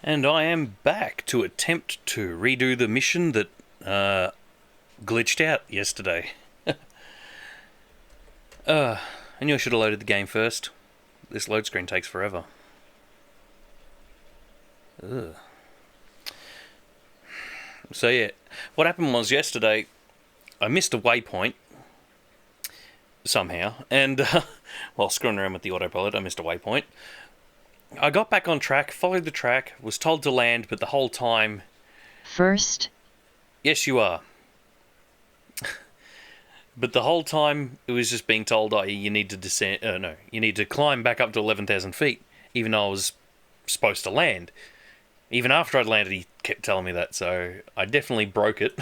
And I am back to attempt to redo the mission that glitched out yesterday. I knew I should have loaded the game first. This load screen takes forever. Ugh. So yeah, what happened was yesterday I missed a waypoint somehow, and while screwing around with the autopilot I missed a waypoint. I got back on track, followed the track, was told to land, but the whole time... First? Yes, you are. But the whole time it was just being told, oh, you need to descend... no, you need to climb back up to 11,000 feet, even though I was supposed to land. Even after I'd landed, he kept telling me that, so I definitely broke it.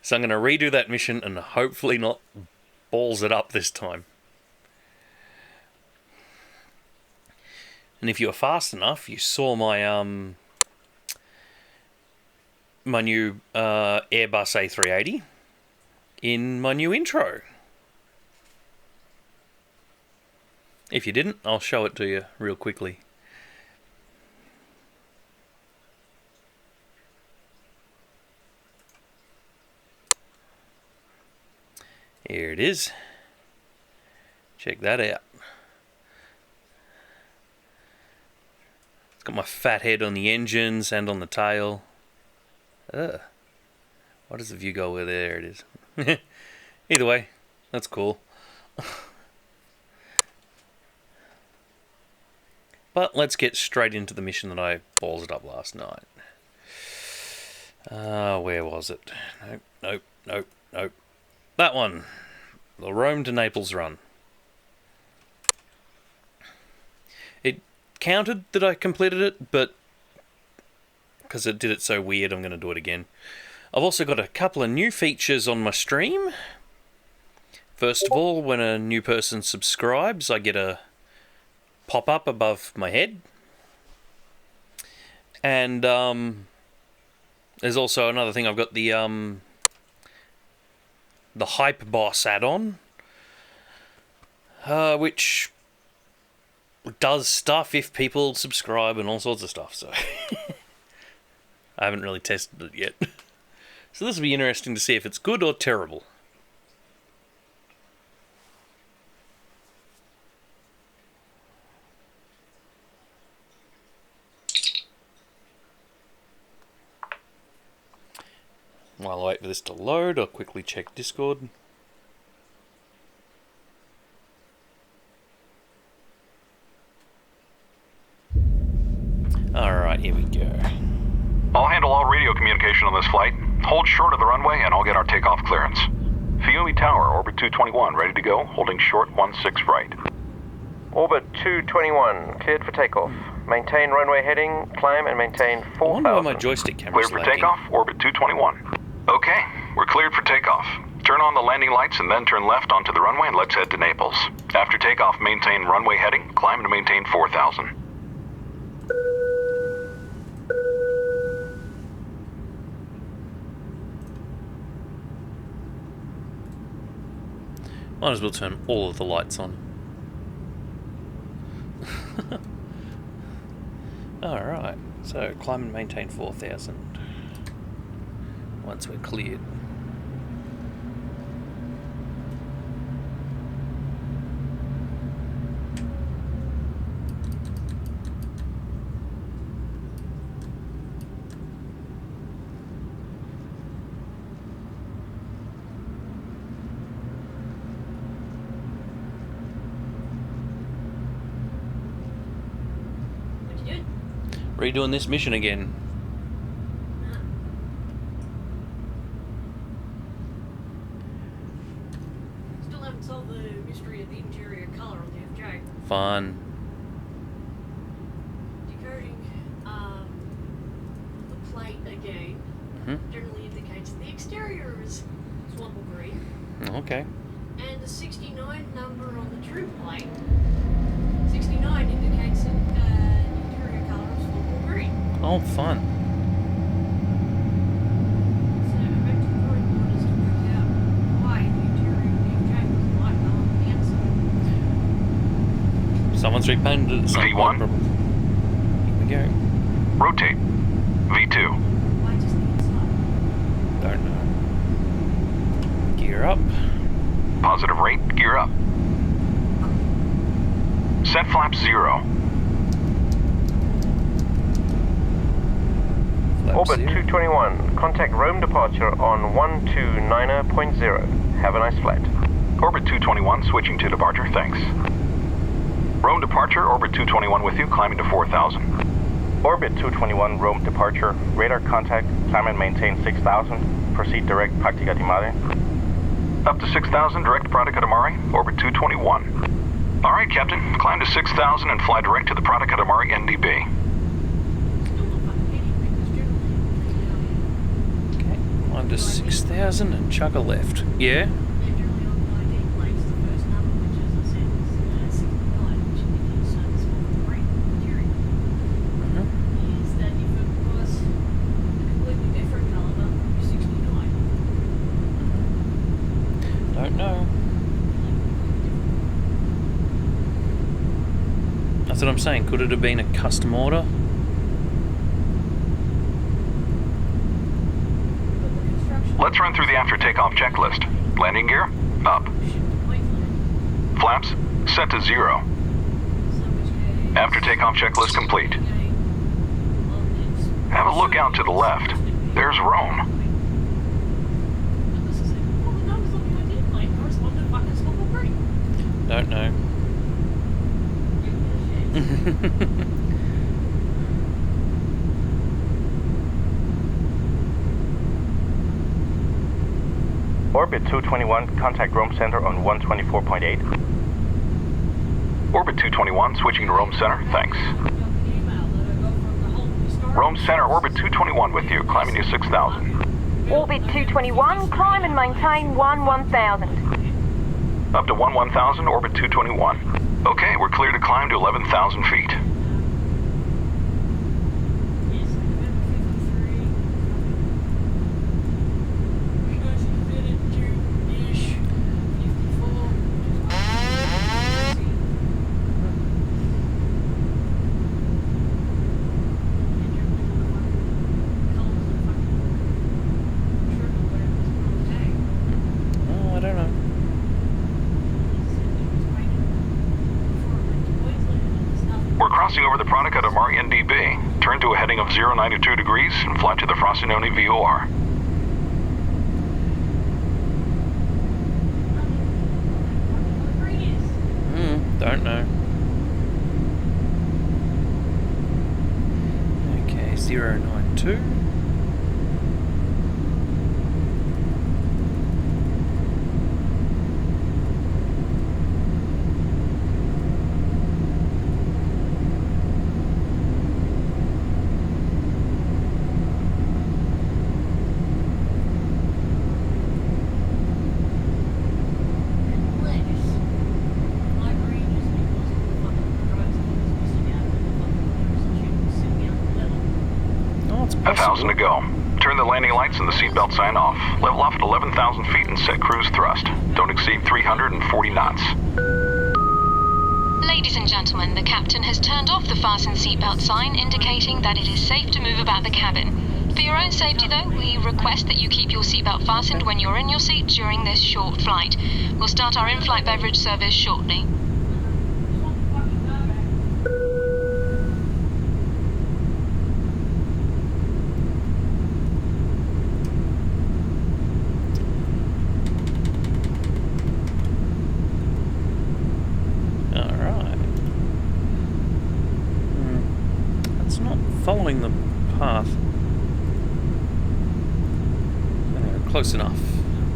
So I'm going to redo that mission and hopefully not balls it up this time. And if you were fast enough, you saw my my new Airbus A380 in my new intro. If you didn't, I'll show it to you real quickly. Here it is. Check that out. Got my fat head on the engines and on the tail. Why does the view go where there it is? Either way, that's cool. But let's get straight into the mission that I balls it up last night. Where was it? Nope. That one. The Rome to Naples run. It counted that I completed it, but because it did it so weird, I'm going to do it again. I've also got a couple of new features on my stream. First of all, when a new person subscribes, I get a pop-up above my head. And there's also another thing. I've got the Hype Boss add-on, which does stuff if people subscribe and all sorts of stuff, so I haven't really tested it yet. So this will be interesting to see if it's good or terrible. While I wait for this to load, I'll quickly check Discord. Alright, here we go. I'll handle all radio communication on this flight. Hold short of the runway and I'll get our takeoff clearance. Fiume Tower, orbit 221, ready to go, holding short 16 right. Orbit 221, cleared for takeoff. Maintain runway heading, climb and maintain 4,000. I wonder why my joystick camera's Cleared for lagging. takeoff, orbit 221. Okay, we're cleared for takeoff. Turn on the landing lights and then turn left onto the runway and let's head to Naples. After takeoff, maintain runway heading, climb to maintain 4,000. Might as well turn all of the lights on. Alright, so climb and maintain 4,000 once we're cleared. Redoing this mission again. Still haven't solved the mystery of the interior colour on the FJ. Fun. Decoding the plate again generally indicates the exterior is swampable green. Okay. And the 69 number on the true plate, 69 indicates an interior colour of swampable green. Oh, fun. So I went to the drawing board as to work out why the interior of the FJ was light colour on the outside. Someone's repainted it. V1. Here we go. Rotate. V2. Why just the inside? Don't know. Gear up. Positive rate, gear up. Set flaps 0. Flap Orbit 0. 221. Contact Rome departure on 129.0. Have a nice flight. Orbit 221, switching to departure, thanks. Rome departure, Orbit 221 with you, climbing to 4,000. Orbit 221, Rome departure. Radar contact, climb and maintain 6,000. Proceed direct Practica di Mare. Up to 6,000, direct Pratica di Mare, Orbit 221. All right, Captain, climb to 6,000 and fly direct to the Pratica di Mare NDB. Still not fucking heading because generally Okay, climb to 6,000 and chuck a left. Yeah? they're generally on the ID plates, the first number, which as I said is 69, which indicates service for the green material. Mhm. Is that if it was a completely different caliber, you're 69. Don't know. That's what I'm saying. Could it have been a custom order? But the construction Let's run through the after takeoff checklist. Landing gear, up. shipped to Queensland. Flaps, set to 0. So which case, After takeoff checklist complete. Have a look out to the left. There's Rome. But this is it. Well, the numbers on the ID plate correspond to fucking small green. Don't know. Orbit 221, contact Rome Center on 124.8. Orbit 221, switching to Rome Center, thanks. Rome Center, Orbit 221 with you, climbing to 6,000. Orbit 221, climb and maintain 11000. Up to 11,000, Orbit 221. Okay, we're clear to climb to 11,000 feet. Yes, November 53. We go to fit it June-ish. 54. Oh, I don't know. We're crossing over the Pratica di Mare NDB. Turn to a heading of 092 degrees and fly to the Frostmourne VOR. Don't know. Okay, 092. Oh, it's 1,000 to possible. go. Turn the landing lights and the seatbelt sign off. Level off at 11,000 feet and set cruise thrust. Don't exceed 340 knots. Ladies and gentlemen, the captain has turned off the fasten seatbelt sign, indicating that it is safe to move about the cabin. For your own safety, though, we request that you keep your seatbelt fastened when you're in your seat during this short flight. We'll start our in-flight beverage service shortly. Alright. That's not following the path. Close enough.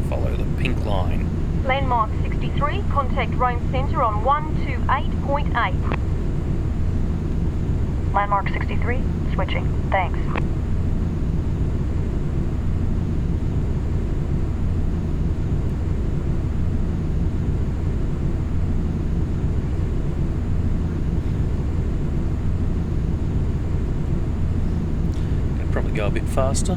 Follow the pink line. Landmark 63, contact Rome Centre on 128.8. Landmark 63, switching. Thanks. Could probably go a bit faster.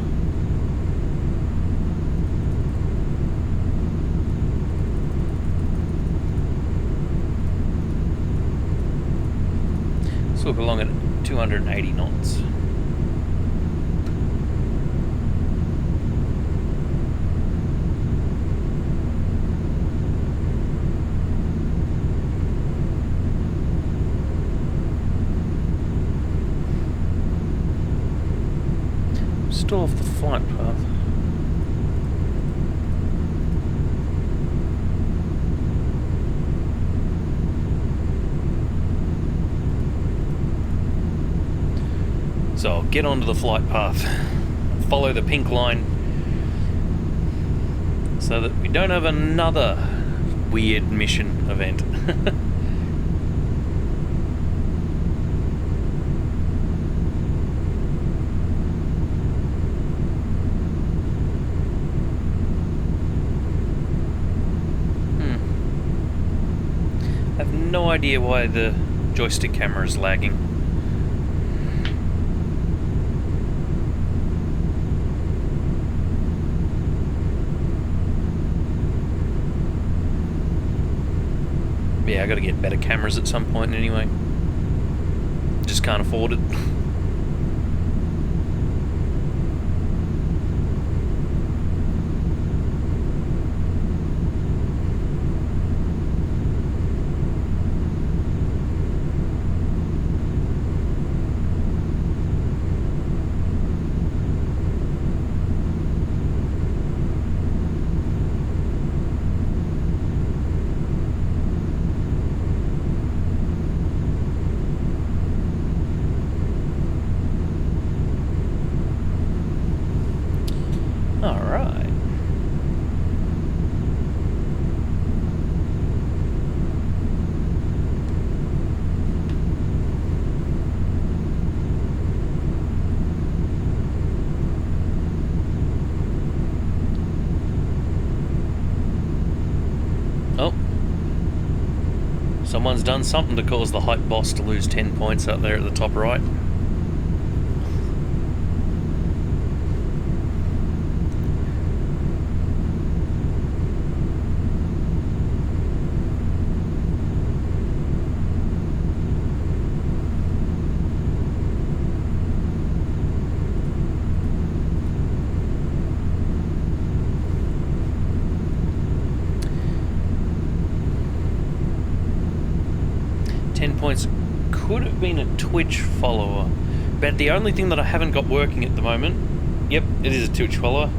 Let's look along at 280 knots. jumped off the flight path. So I'll get onto the flight path, follow the pink line, so that we don't have another weird mission event. I have no idea why the joystick camera is lagging. Yeah, I gotta get better cameras at some point anyway. Just can't afford it. Alright. Oh. Someone's done something to cause the hype boss to lose 10 points up there at the top right. Points could have been a Twitch follower, but the only thing that I haven't got working at the moment, yep, it is a Twitch follower.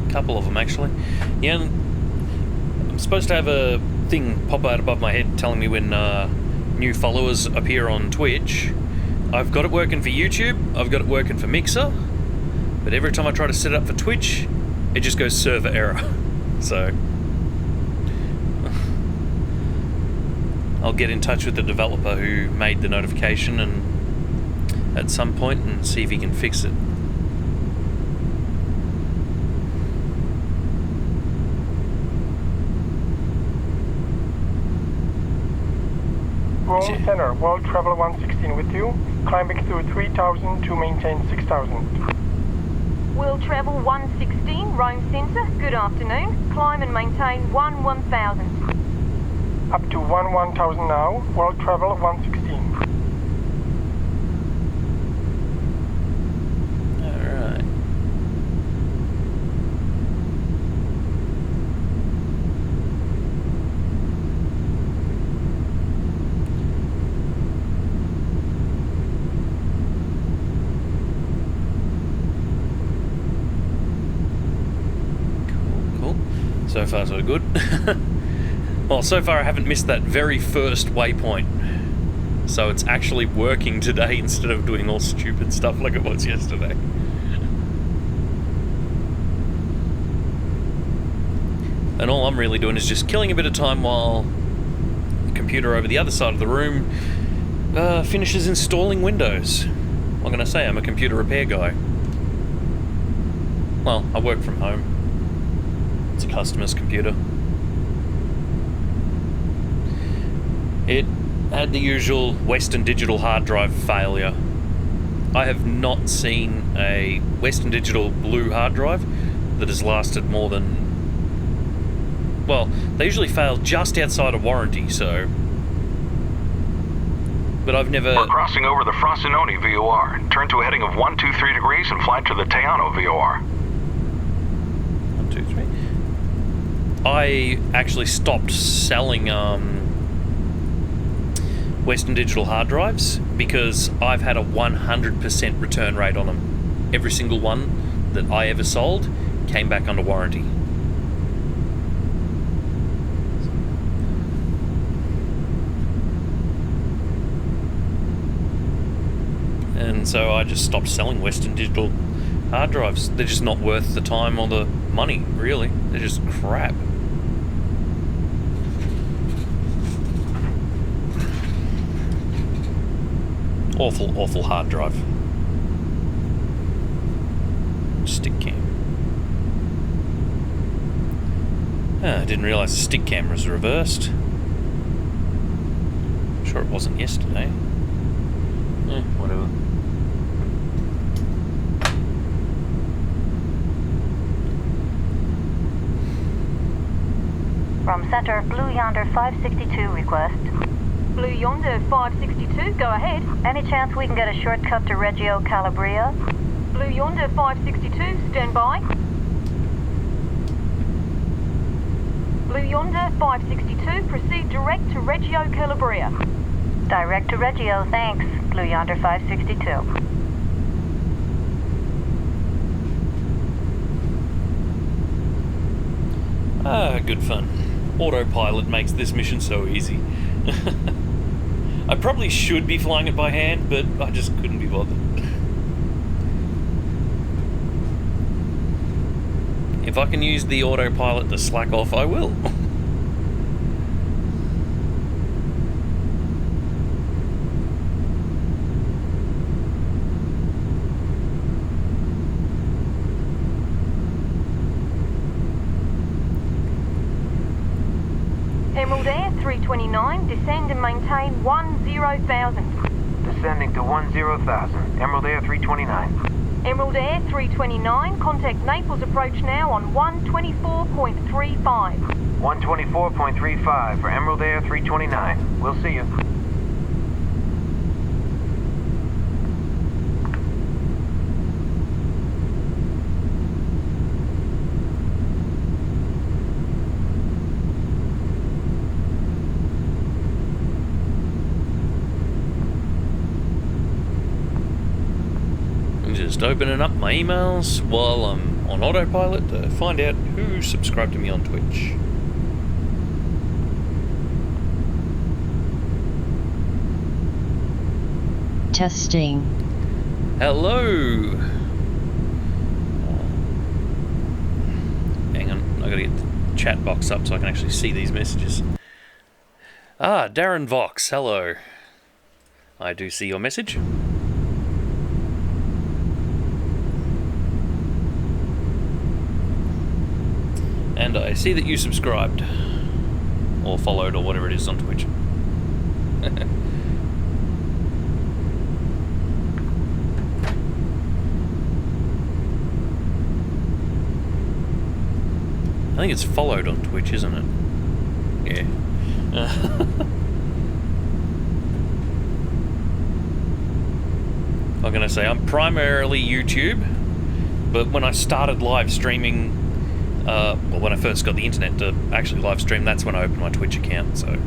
A couple of them actually. Yeah, I'm supposed to have a thing pop out above my head telling me when new followers appear on Twitch. I've got it working for YouTube, I've got it working for Mixer, but every time I try to set it up for Twitch, it just goes server error. So I'll get in touch with the developer who made the notification and at some point and see if he can fix it. Roll center, World Travel 116 with you. Climbing through 3,000 to maintain 6,000. World Travel 116, Rome Centre, good afternoon. Climb and maintain 1,000. Up to 1,000 now, World Travel 116. Alright. Cool. So far so good. Well, so far I haven't missed that very first waypoint. So it's actually working today instead of doing all stupid stuff like it was yesterday. And all I'm really doing is just killing a bit of time while the computer over the other side of the room finishes installing Windows. What can I say? I'm a computer repair guy. Well, I work from home. It's a customer's computer. It had the usual Western Digital hard drive failure. I have not seen a Western Digital blue hard drive that has lasted more than... Well, they usually fail just outside of warranty, so... But I've never... We're crossing over the Frostmourne VOR. Turn to a heading of 123 degrees and fly to the Teano VOR. 123. I actually stopped selling Western Digital hard drives because I've had a 100% return rate on them. Every single one that I ever sold came back under warranty. And so I just stopped selling Western Digital hard drives. They're just not worth the time or the money, really. They're just crap. Awful hard drive. Stick cam. I didn't realise the stick camera was reversed. I'm sure it wasn't yesterday. Whatever. From Center, Blue Yonder 562 request. Blue Yonder 562, go ahead. Any chance we can get a shortcut to Reggio Calabria? Blue Yonder 562, stand by. Blue Yonder 562, proceed direct to Reggio Calabria. Direct to Reggio, thanks. Blue Yonder 562. Good fun. Autopilot makes this mission so easy. I probably should be flying it by hand, but I just couldn't be bothered. If I can use the autopilot to slack off, I will. Emerald Air 329, descend and maintain 10,000. Descending to 10,000. Emerald Air 329. Emerald Air 329, contact Naples approach now on 124.35. 124.35 for Emerald Air 329. We'll see you. Just opening up my emails while I'm on autopilot to find out who subscribed to me on Twitch. Testing. Hello! Hang on, I gotta get the chat box up so I can actually see these messages. Darren Vox, hello. I do see your message. And I see that you subscribed, or followed, or whatever it is on Twitch. I think it's followed on Twitch, isn't it? Yeah. I'm gonna say I'm primarily YouTube, but when I started live streaming, well, when I first got the internet to actually live stream, that's when I opened my Twitch account, so.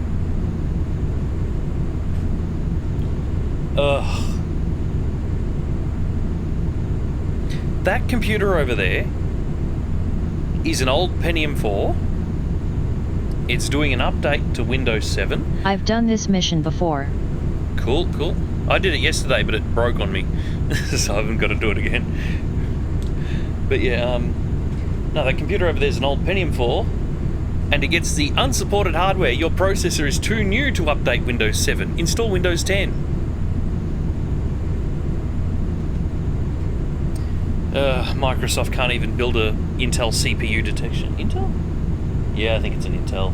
That computer over there is an old Pentium 4. It's doing an update to Windows 7. I've done this mission before. Cool, cool. I did it yesterday, but it broke on me, so I haven't got to do it again. But yeah, no, that computer over there is an old Pentium 4, and it gets the unsupported hardware. Your processor is too new to update Windows 7. Install Windows 10. Microsoft can't even build a Intel CPU detection. Intel? Yeah, I think it's an Intel.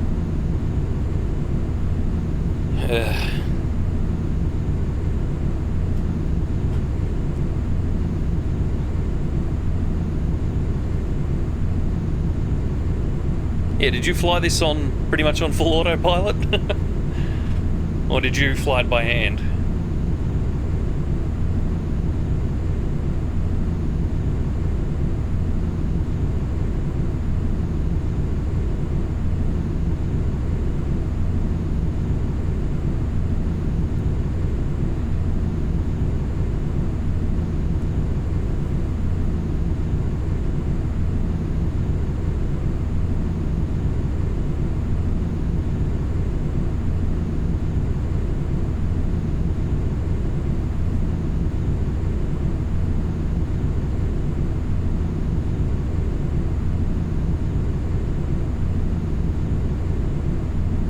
Yeah, did you fly this on pretty much on full autopilot? Or did you fly it by hand?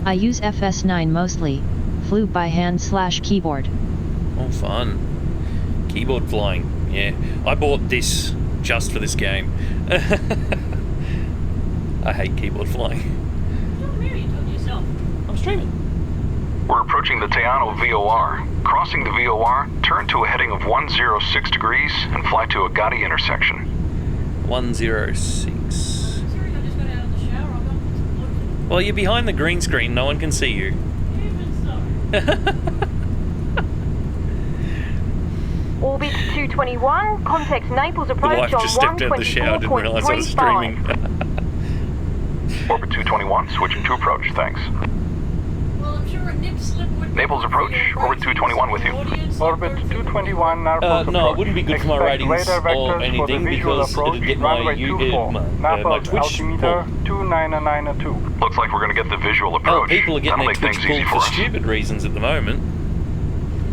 I use FS9 mostly. Flew by hand/keyboard. Oh, fun. Keyboard flying. Yeah. I bought this just for this game. I hate keyboard flying. I'm streaming. We're approaching the Teano VOR. Crossing the VOR, turn to a heading of 106 degrees and fly to a Gotti intersection. 106. Well, you're behind the green screen. No one can see you. Orbit 221, contact Naples The approach wife on just stepped out of the shower, didn't realise I was streaming. 124.35. Orbit 221, switching to approach, thanks. Well, I'm sure a nip slip would Naples approach, Orbit 221 with you. Orbit 221, Naples No, approach. it wouldn't be good for my Expect ratings radar or vectors for the anything visual because approach, it'd get my runway 24, my Naples Twitch altimeter pulled. 29902. Looks like we're going to get the visual Oh, approach. people are getting That'll their make Twitch things easy pulled for for us. stupid reasons at the moment.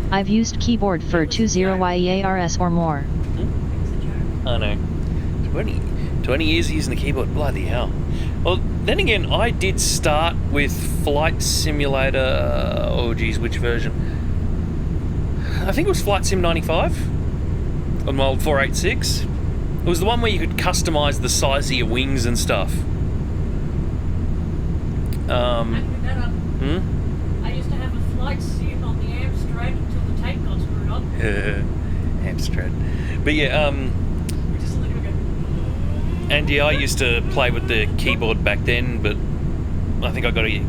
I've used keyboard for 20YEARS or more. I know. 20 years using the keyboard, bloody hell. Well, then again, I did start with Flight Simulator, oh geez, which version? I think it was Flight Sim 95 on my old 486. It was the one where you could customise the size of your wings and stuff. I used to have a flight sim on the Amstrad until the tape got screwed up. Amstrad. But yeah, Just a little bit. and yeah, I used to play with the keyboard back then, but I think I got a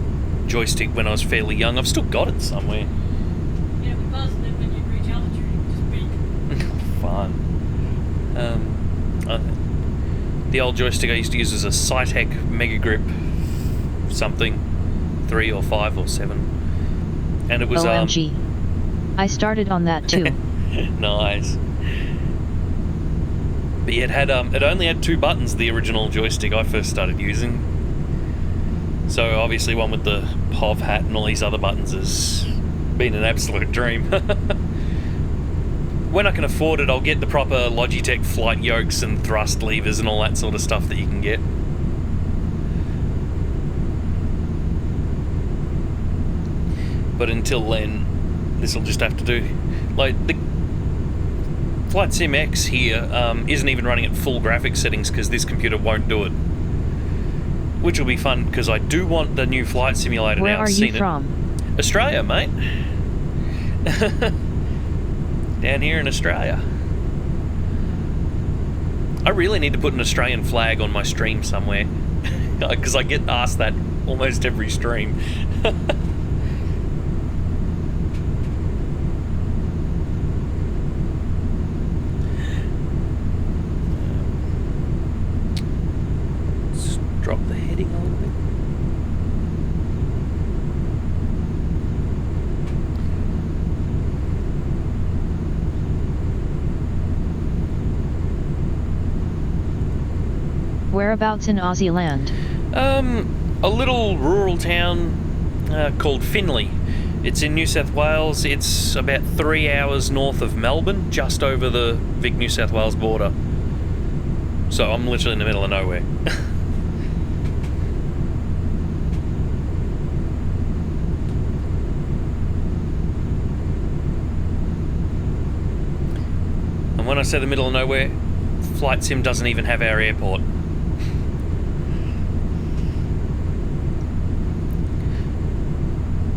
joystick when I was fairly young. I've still got it somewhere. Yeah, we buzzed it when you reach altitude, it would just beep. Fun. The old joystick I used to use was a Cytec Mega Grip something, 3 or 5 or 7, and it was OMG. I started on that too. nice. But yeah, it only had 2 buttons, the original joystick I first started using. So obviously one with the POV hat and all these other buttons has been an absolute dream. When I can afford it, I'll get the proper Logitech flight yokes and thrust levers and all that sort of stuff that you can get. But until then, this will just have to do. Like, the Flight Sim X here isn't even running at full graphics settings because this computer won't do it. Which will be fun because I do want the new flight simulator Where now. are you from? Australia, mate. Down here in Australia. I really need to put an Australian flag on my stream somewhere because I get asked that almost every stream. Let's drop the heading a little bit. Whereabouts in Aussie land? A little rural town called Finley. It's in New South Wales. It's about 3 hours north of Melbourne, just over the Vic-New South Wales border. So I'm literally in the middle of nowhere. And when I say the middle of nowhere, Flight Sim doesn't even have our airport.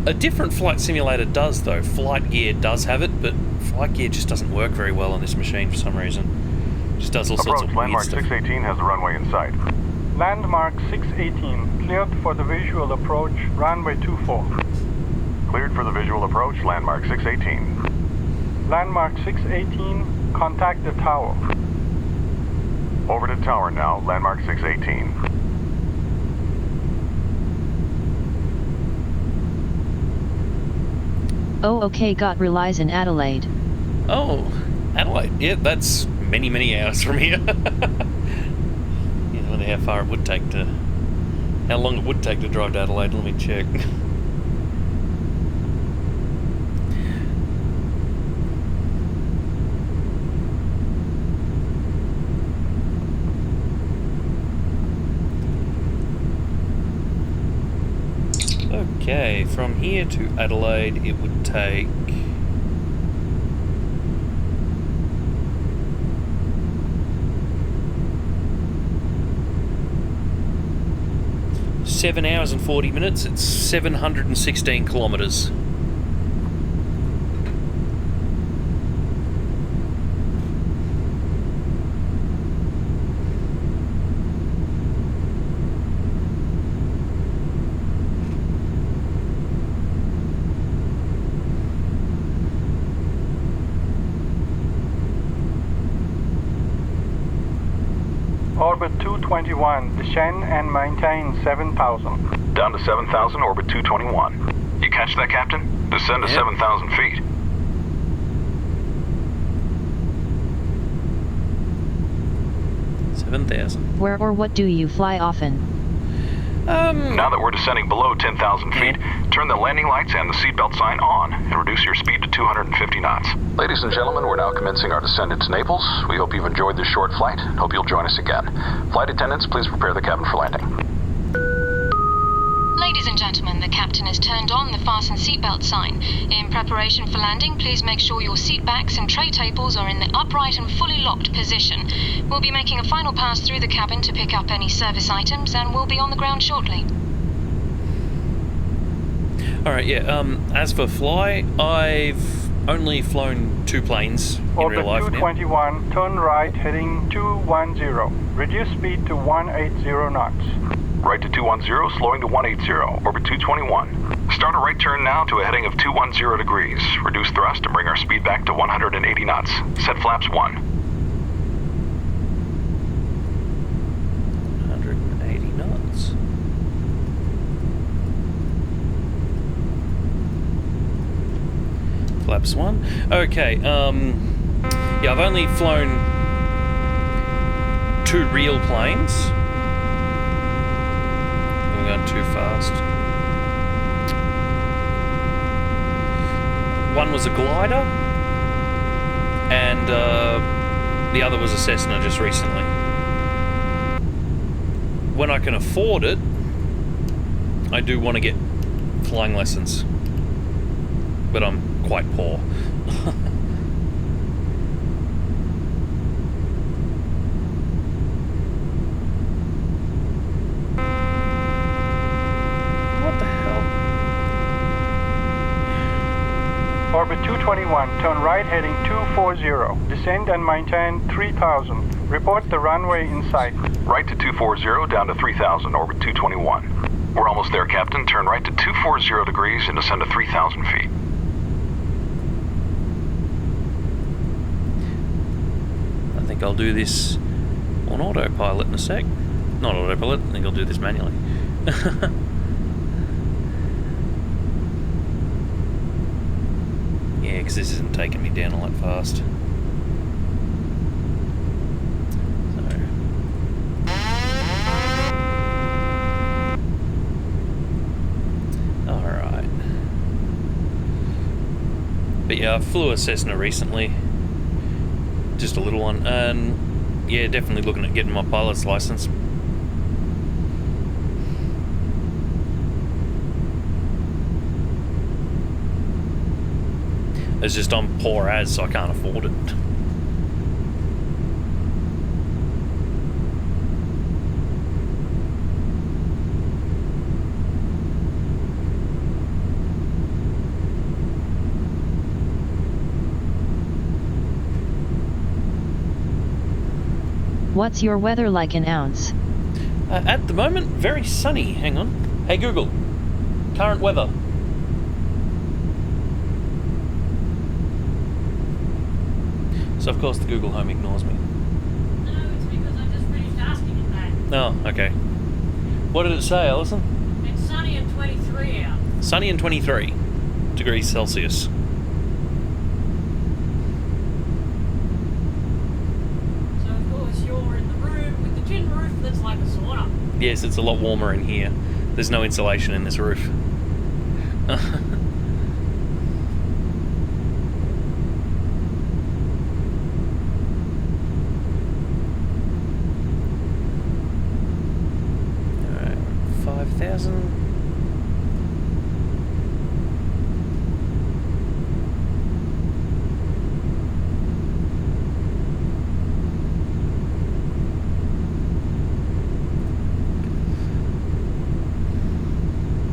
A different flight simulator does, though. Flight Gear does have it, but Flight Gear just doesn't work very well on this machine for some reason. Just does all sorts of weird Landmark stuff. 618 has the runway in sight. Landmark 618, cleared for the visual approach, runway 24. Cleared for the visual approach, Landmark 618. Landmark 618, contact the tower. Over to tower now, Landmark 618. Oh, okay, got relies in Adelaide. Oh, Adelaide. Yeah, that's many, many hours from here. Yeah, I wonder how far it would take to... How long it would take to drive to Adelaide. Let me check. Okay. Okay, from here to Adelaide it would take... ...7 hours and 40 minutes. It's 716 kilometres. Orbit 221, descend and maintain 7,000. Down to 7,000, orbit 221. You catch that, Captain? Descend to 7,000 feet. Where or what do you fly often? Now that we're descending below 10,000 feet, turn the landing lights and the seatbelt sign on and reduce your speed to 250 knots. Ladies and gentlemen, we're now commencing our descent into Naples. We hope you've enjoyed this short flight and hope you'll join us again. Flight attendants, please prepare the cabin for landing. Ladies and gentlemen, the captain has turned on the fasten seatbelt sign. In preparation for landing, please make sure your seat backs and tray tables are in the upright and fully locked position. We'll be making a final pass through the cabin to pick up any service items, and we'll be on the ground shortly. Alright, yeah, as for fly, I've only flown 2 planes in real life now. Orbit 221, turn right, heading 210. Reduce speed to 180 knots. Right to 210, slowing to 180, orbit 221. Start a right turn now to a heading of 210 degrees. Reduce thrust and bring our speed back to 180 knots. Set flaps 1. 180 knots. Flaps 1. Okay, yeah, I've only flown 2 real planes. We're going too fast. One was a glider, and the other was a Cessna just recently. When I can afford it, I do want to get flying lessons, but I'm quite poor. Orbit 221, turn right heading 240. Descend and maintain 3,000. Report the runway in sight. Right to 240, down to 3,000, orbit 221. We're almost there, Captain. Turn right to 240 degrees and descend to 3,000 feet. I think I'll do this on autopilot in a sec. Not autopilot, I think I'll do this manually. Yeah, because this isn't taking me down all that fast. So. Alright. But yeah, I flew a Cessna recently. Just a little one. And yeah, definitely looking at getting my pilot's license. It's just I'm poor as, so I can't afford it. What's your weather like in ounce? At the moment, very sunny. Hang on. Hey Google, current weather. So of course the Google Home ignores me. No, it's because I just finished asking it that. Oh, okay. What did it say, Alison? It's sunny and 23 out. Sunny and 23 degrees Celsius. So of course you're in the room with the tin roof that's like a sauna. Yes, it's a lot warmer in here. There's no insulation in this roof.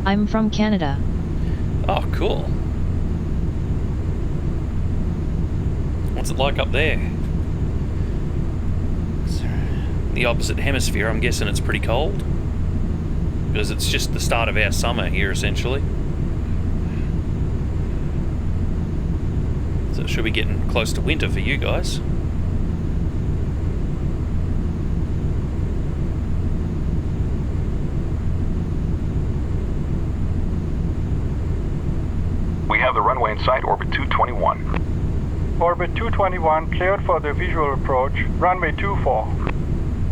I'm from Canada. Oh, cool. What's it like up there? The opposite hemisphere, I'm guessing it's pretty cold. Because it's just the start of our summer here, essentially. So it should be getting close to winter for you guys. We have the runway in sight, orbit 221. Orbit 221 cleared for the visual approach, runway 24.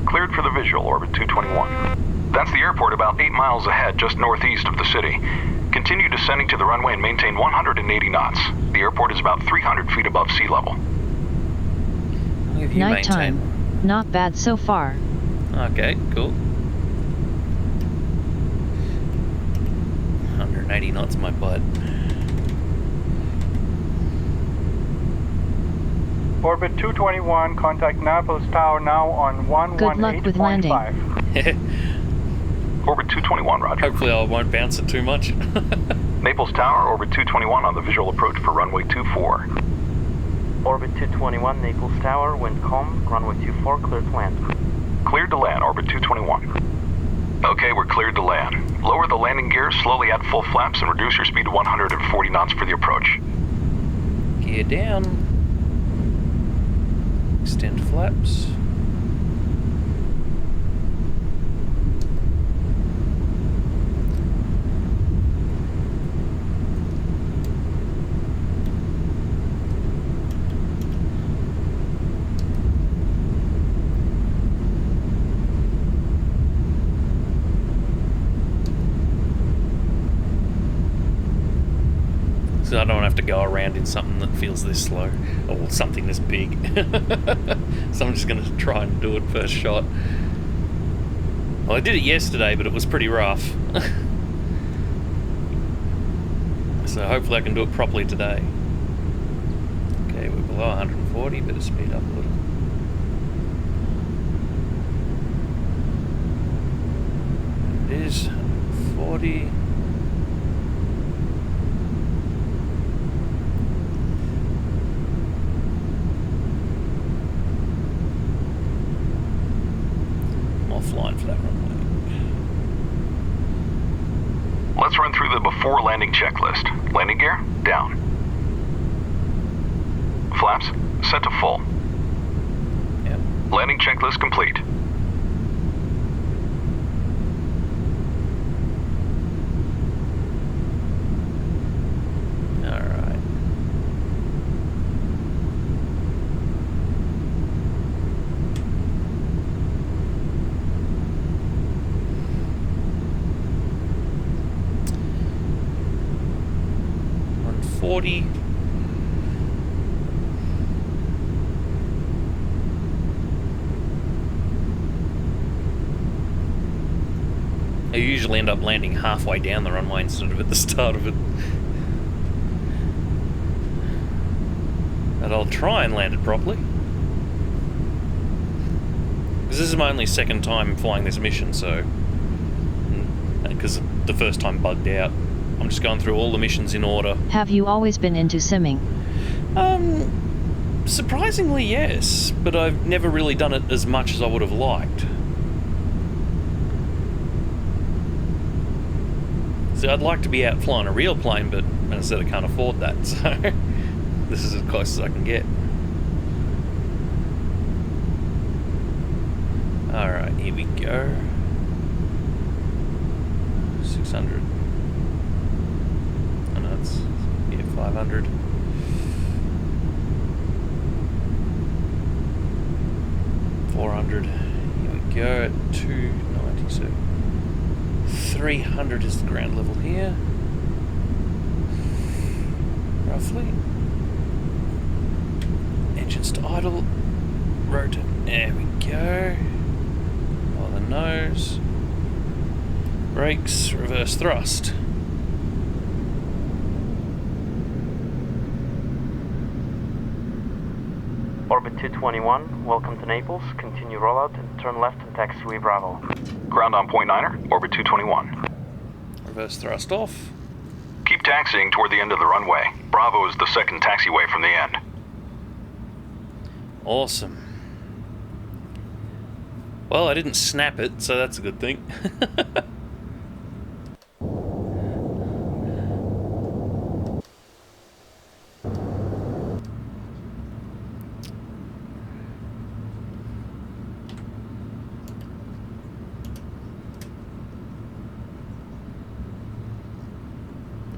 Cleared for the visual, orbit 221. That's the airport about 8 miles ahead, just northeast of the city. Continue descending to the runway and maintain 180 knots. The airport is about 300 feet above sea level. Nighttime. Not bad so far. Okay, cool. 180 knots my butt. Orbit 221, contact Naples Tower now on 118.5. Good luck with landing. Orbit 221, roger. Hopefully I won't bounce it too much. Naples Tower, orbit 221 on the visual approach for runway 24. Orbit 221, Naples Tower, wind calm, runway 24, cleared to land. Cleared to land, orbit 221. Okay, we're cleared to land. Lower the landing gear, slowly add full flaps, and reduce your speed to 140 knots for the approach. Gear down. Extend flaps. So I don't have to go around in something that feels this slow, or something this big. So I'm just going to try and do it first shot. Well, I did it yesterday, but it was pretty rough. So hopefully I can do it properly today. Okay, we're below 140, better speed up a little. It is 40. Offline for that runway. Let's run through the before landing checklist. Landing gear, down. Flaps, set to full. Yep. Landing checklist complete. Alright. On 40. I usually end up landing halfway down the runway instead of at the start of it. But I'll try and land it properly. Because this is my only second time flying this mission, so... Because the first time bugged out. I'm just going through all the missions in order. Have you always been into simming? Surprisingly, yes. But I've never really done it as much as I would have liked. So I'd like to be out flying a real plane, but as I said, I can't afford that, so this is as close as I can get. Alright, here we go. 600. Oh no, it's, yeah, 500. $400. Here we go at 290, so 300 is the ground level here, roughly. Engines to idle, rotor, there we go. While the nose, brakes, reverse thrust. Orbit 221, welcome to Naples. Continue rollout and turn left and taxiway Bravo. Ground on point 9er, orbit 221. Reverse thrust off. Keep taxiing toward the end of the runway. Bravo is the second taxiway from the end. Awesome. Well, I didn't snap it, so that's a good thing.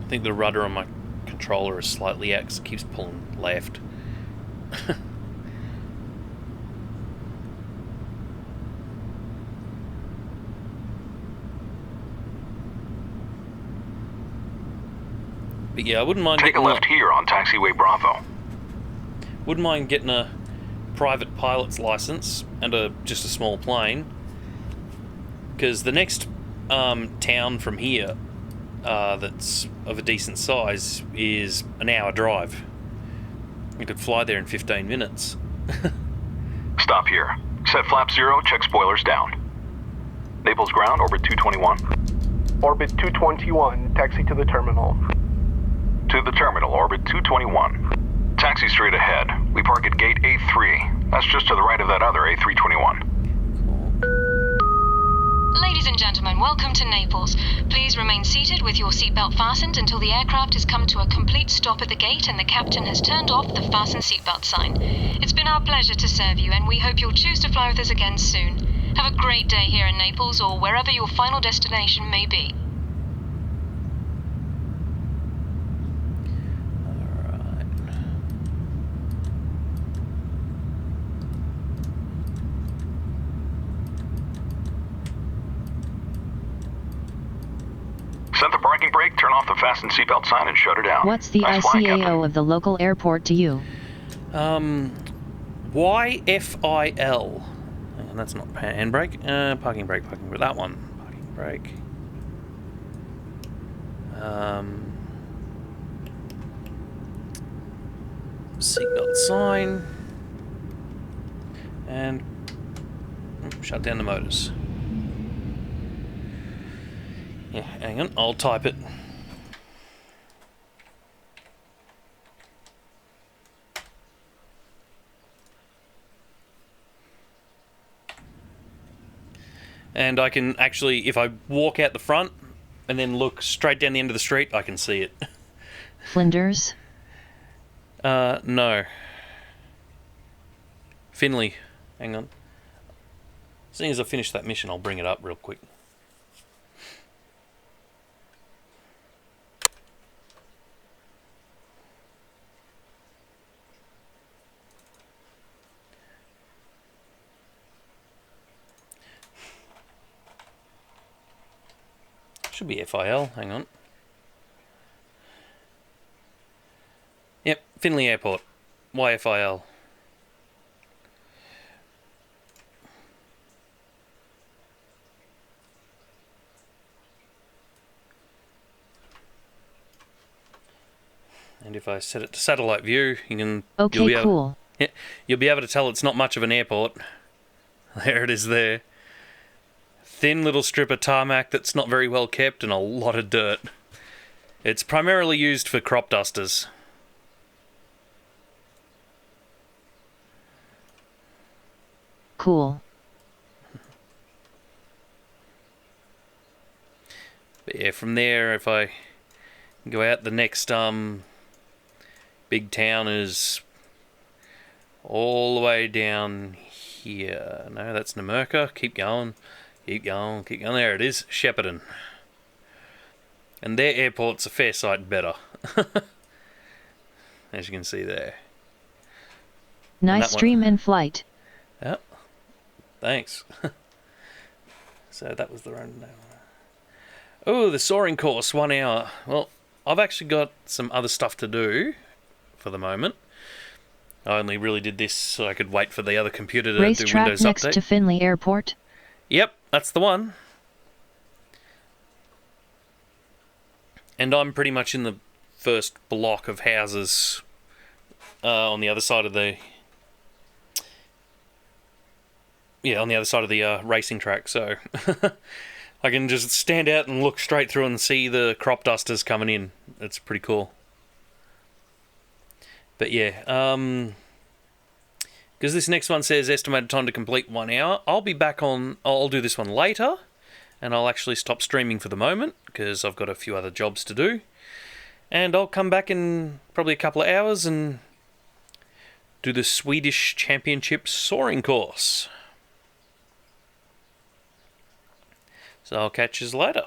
I think the rudder on my controller is slightly out because it keeps pulling left. But yeah, I wouldn't mind Take a left here on taxiway Bravo. Wouldn't mind getting a private pilot's license and just a small plane, because the next town from here that's of a decent size is an hour drive. You could fly there in 15 minutes. Stop here. Set flap 0, check spoilers down. Naples ground, orbit 221. Orbit 221, taxi to the terminal. To the terminal, orbit 221. Taxi straight ahead. We park at gate A3. That's just to the right of that other A321. Ladies and gentlemen, welcome to Naples. Please remain seated with your seatbelt fastened until the aircraft has come to a complete stop at the gate and the captain has turned off the fasten seatbelt sign. It's been our pleasure to serve you, and we hope you'll choose to fly with us again soon. Have a great day here in Naples or wherever your final destination may be. Set the parking brake, turn off the fasten seatbelt sign, and shut her down. What's the Nice flying, ICAO Captain. of the local airport to you? YFIL. And that's not handbrake. Parking brake, parking brake. That one. Parking brake. Seatbelt sign. And shut down the motors. Yeah, hang on, I'll type it. And I can actually, if I walk out the front and then look straight down the end of the street, I can see it. Flinders? No. Finley. Hang on. As soon as I finish that mission, I'll bring it up real quick. Should be FIL, hang on. Yep, Finley Airport, YFIL. And if I set it to satellite view, you can... Okay, cool. Yeah, you'll be able to tell it's not much of an airport. There it is there. Thin little strip of tarmac that's not very well kept and a lot of dirt. It's primarily used for crop dusters. Cool. But yeah, from there, if I go out, the next big town is all the way down here. No, that's Namerka. Keep going. Keep going, keep going. There it is, Shepparton. And their airport's a fair sight better. As you can see there. Nice stream and flight. Yep. Thanks. So that was the rundown. Oh, the soaring course, 1 hour. Well, I've actually got some other stuff to do for the moment. I only really did this so I could wait for the other computer to do Windows next Update. to Finley Airport? Yep, that's the one. And I'm pretty much in the first block of houses on the other side of the... Yeah, on the other side of the racing track, so... I can just stand out and look straight through and see the crop dusters coming in. It's pretty cool. But yeah, because this next one says estimated time to complete 1 hour. I'll be back on. I'll do this one later, and I'll actually stop streaming for the moment because I've got a few other jobs to do. And I'll come back in probably a couple of hours and do the Swedish Championship soaring course. So I'll catch you later.